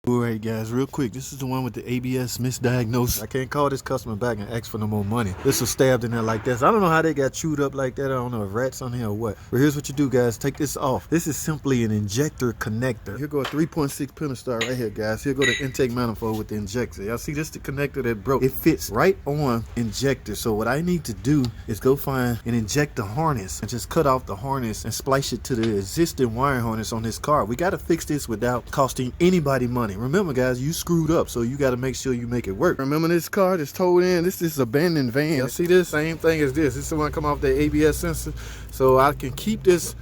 Alright guys, real quick, this is the one with the ABS misdiagnosed. I can't call this customer back and ask for no more money. This was stabbed in there like this. I don't know how they got chewed up like that. I don't know if rats on here or what. But here's what you do, guys. Take this off. This is simply an injector connector. Here go a 3.6 pentastar right here, guys. Here go the intake manifold with the injector. Y'all see this the connector that broke. It fits right on injector. So what I need to do is go find an injector harness and just cut off the harness and splice it to the existing wiring harness on this car. We got to fix this without costing anybody money. Remember guys, you screwed up, so you got to make sure you make it work. Remember this car that's towed in? This is abandoned van. Y'all see this? Same thing as this. This is the one come off the ABS sensor. So I can keep this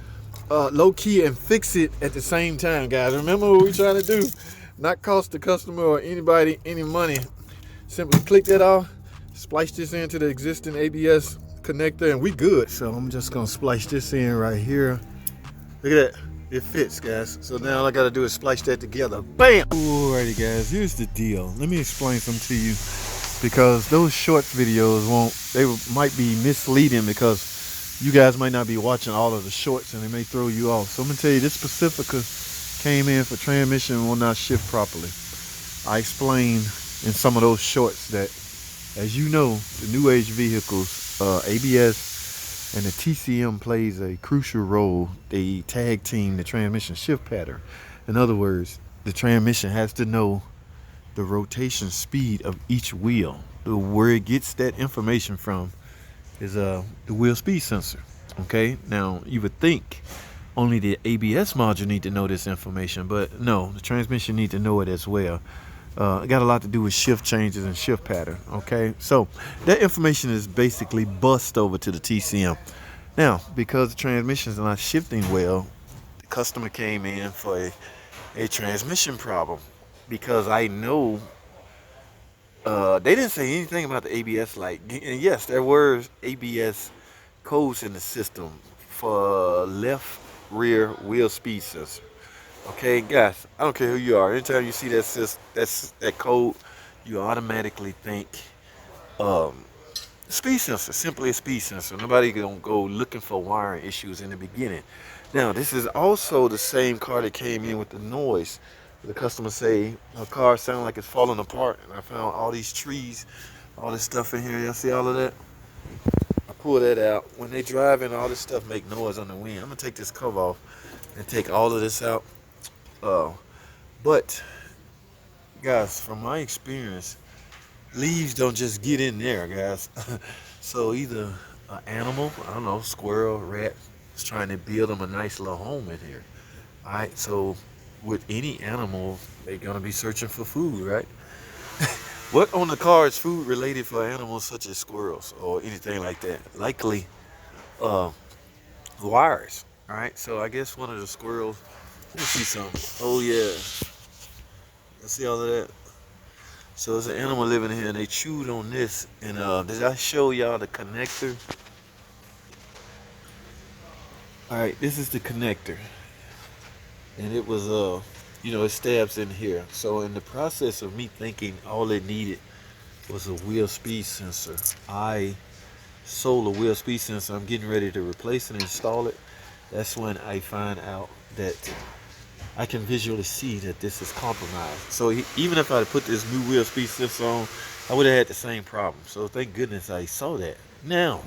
low key and fix it at the same time, guys. Remember what we're trying to do? Not cost the customer or anybody any money. Simply click that off, splice this into the existing ABS connector, and we good. So I'm just gonna splice this in right here. Look at that. It fits, guys. So now all I gotta do is splice that together. Bam! Alrighty guys, here's the deal. Let me explain something to you, because those shorts videos might be misleading, because you guys might not be watching all of the shorts and they may throw you off. So I'm gonna tell you, this Pacifica came in for transmission will not shift properly. I explained in some of those shorts that, as you know, the new age vehicles, ABS and the TCM plays a crucial role. They tag team the transmission shift pattern. In other words, the transmission has to know the rotation speed of each wheel. Where it gets that information from is the wheel speed sensor. Okay, now you would think only the ABS module need to know this information, but no, the transmission need to know it as well. It got a lot to do with shift changes and shift pattern. Okay, so that information is basically bussed over to the TCM. Now, because the transmission is not shifting well, the customer came in for a transmission problem, because I know they didn't say anything about the ABS light. And yes, there were ABS codes in the system for left rear wheel speed sensor. Okay, guys, I don't care who you are. Anytime you see that code, you automatically think speed sensor, simply a speed sensor. Nobody gonna go looking for wiring issues in the beginning. Now, this is also the same car that came in with the noise. The customer say her car sounded like it's falling apart, and I found all these trees, all this stuff in here. Y'all see all of that? I pull that out. When they driving, all this stuff make noise on the wind. I'm gonna take this cover off and take all of this out. But guys, from my experience, leaves don't just get in there, guys. So either an animal, I don't know, squirrel, rat, is trying to build them a nice little home in here. All right, so with any animal, they're gonna be searching for food, right? What on the car is food related for animals such as squirrels or anything like that? Likely wires. All right, so I guess one of the squirrels, let me see something. Oh yeah, let's see all of that. So there's an animal living here, and they chewed on this. And did I show y'all the connector? All right, this is the connector, and it was you know, it stabs in here. So in the process of me thinking all it needed was a wheel speed sensor, I sold a wheel speed sensor. I'm getting ready to replace and install it. That's when I find out that I can visually see that this is compromised. So even if I had put this new wheel speed sensor on, I would have had the same problem. So thank goodness I saw that. Now,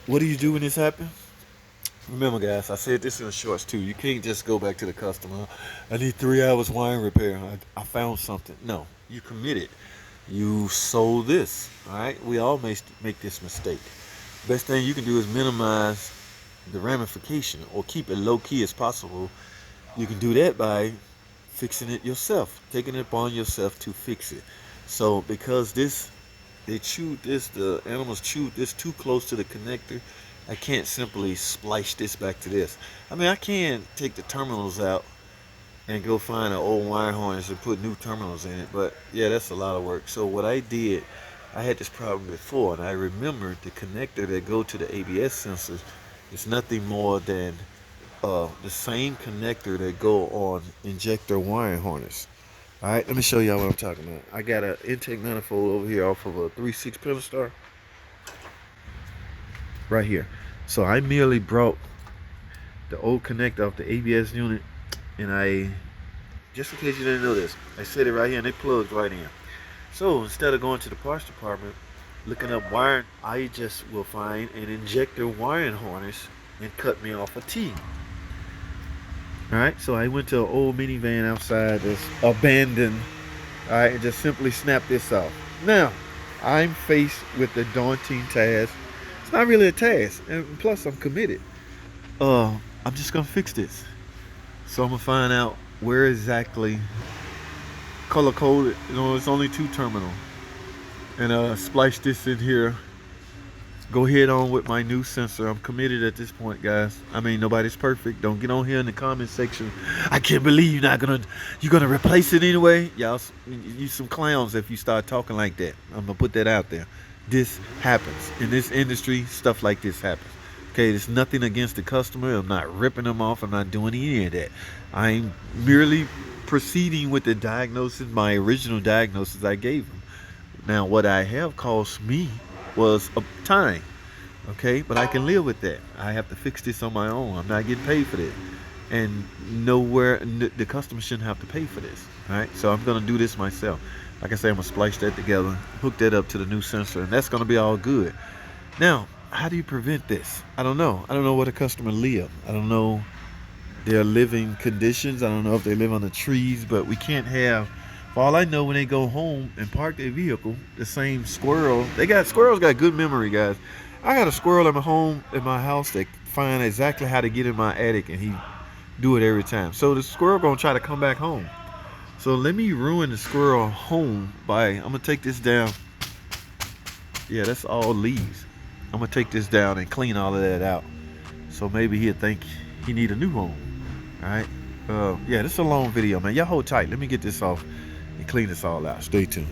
what do you do when this happens? Remember guys, I said this in the shorts too. You can't just go back to the customer. I need 3 hours wiring repair. I found something. No, you committed. You sold this. All right, we all make this mistake. Best thing you can do is minimize the ramification, or keep it low key as possible. You can do that by fixing it yourself, taking it upon yourself to fix it. So because the animals chewed this too close to the connector, I can't simply splice this back to this. I mean, I can take the terminals out and go find an old wire harness and put new terminals in it, but yeah, that's a lot of work. So what I did, I had this problem before, and I remembered the connector that go to the ABS sensors. It's nothing more than the same connector that go on injector wiring harness. All right, let me show y'all what I'm talking about. I got an intake manifold over here off of a 3.6 pentastar right here. So I merely brought the old connector off the ABS unit And I, just in case you didn't know this, I set it right here and it plugs right in. So instead of going to the parts department, looking up wiring, I just will find an injector wiring harness and cut me off a T. Alright, so I went to an old minivan outside that's abandoned. Alright, and just simply snap this off. Now, I'm faced with the daunting task. It's not really a task, and plus I'm committed. I'm just gonna fix this. So I'm gonna find out where exactly color coded. You know, it's only 2 terminal, and splice this in here. Go head on with my new sensor. I'm committed at this point, guys. I mean, nobody's perfect. Don't get on here in the comment section. I can't believe you're gonna replace it anyway. Y'all, you some clowns if you start talking like that. I'm gonna put that out there. This happens in this industry. Stuff like this happens. Okay, there's nothing against the customer. I'm not ripping them off. I'm not doing any of that. I'm merely proceeding with the diagnosis, my original diagnosis I gave them. Now, what I have cost me was a time, okay, but I can live with that. I have to fix this on my own. I'm not getting paid for this, and the customer shouldn't have to pay for this. All right, so I'm gonna do this myself. Like I say, I'm gonna splice that together, hook that up to the new sensor, and that's gonna be all good. Now, how do you prevent this? I don't know. I don't know where the customer live. I don't know their living conditions. I don't know if they live on the trees, but we can't have, for all I know, when they go home and park their vehicle, the same squirrel. Squirrels got good memory, guys. I got a squirrel in my house that find exactly how to get in my attic, and he do it every time. So the squirrel gonna try to come back home. So let me ruin the squirrel home by, I'm gonna take this down. Yeah, that's all leaves. I'm gonna take this down and clean all of that out. So maybe he'll think he need a new home. All right. Yeah, this is a long video, man. Y'all hold tight. Let me get this off and clean this all out. Stay tuned.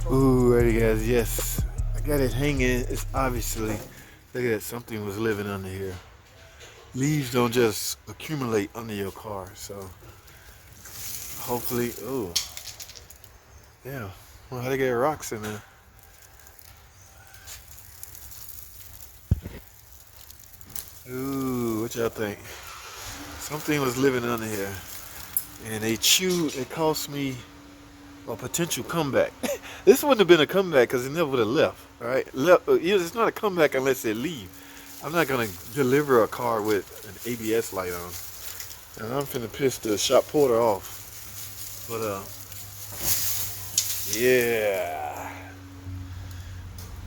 Ooh, ready, guys. Yes, I got it hanging. It's obviously, look at that, something was living under here. Leaves don't just accumulate under your car, so hopefully, oh, yeah. Well, how they get rocks in there? Ooh, what y'all think? Something was living under here, and it cost me a potential comeback. This wouldn't have been a comeback because it never would have left. All right, it's not a comeback unless they leave. I'm not gonna deliver a car with an ABS light on, and I'm finna piss the shop porter off. But yeah.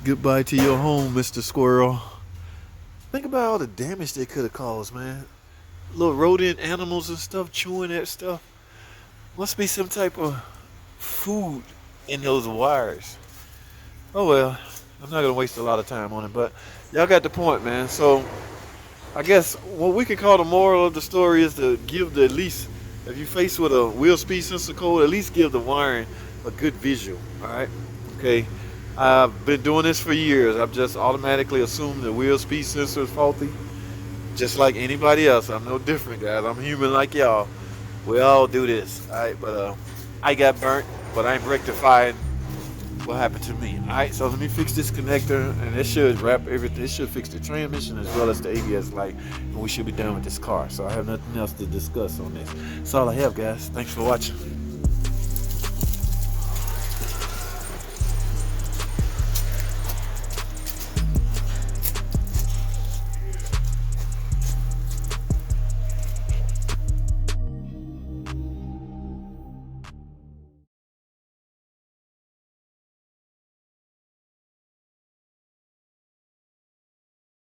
Goodbye to your home, Mr. Squirrel. Think about all the damage they could have caused, man. Little rodent animals and stuff chewing that stuff. Must be some type of food in those wires. Oh well, I'm not gonna waste a lot of time on it, but y'all got the point, man. So I guess what we could call the moral of the story is to give at least, if you're faced with a wheel speed sensor code, at least give the wiring a good visual. All right, okay. I've been doing this for years. I've just automatically assumed the wheel speed sensor is faulty, just like anybody else. I'm no different, guys. I'm human like y'all. We all do this, all right? But I got burnt, but I'm rectifying what happened to me. All right, so let me fix this connector, and this should wrap everything. This should fix the transmission as well as the ABS light, and we should be done with this car. So I have nothing else to discuss on this. That's all I have, guys. Thanks for watching.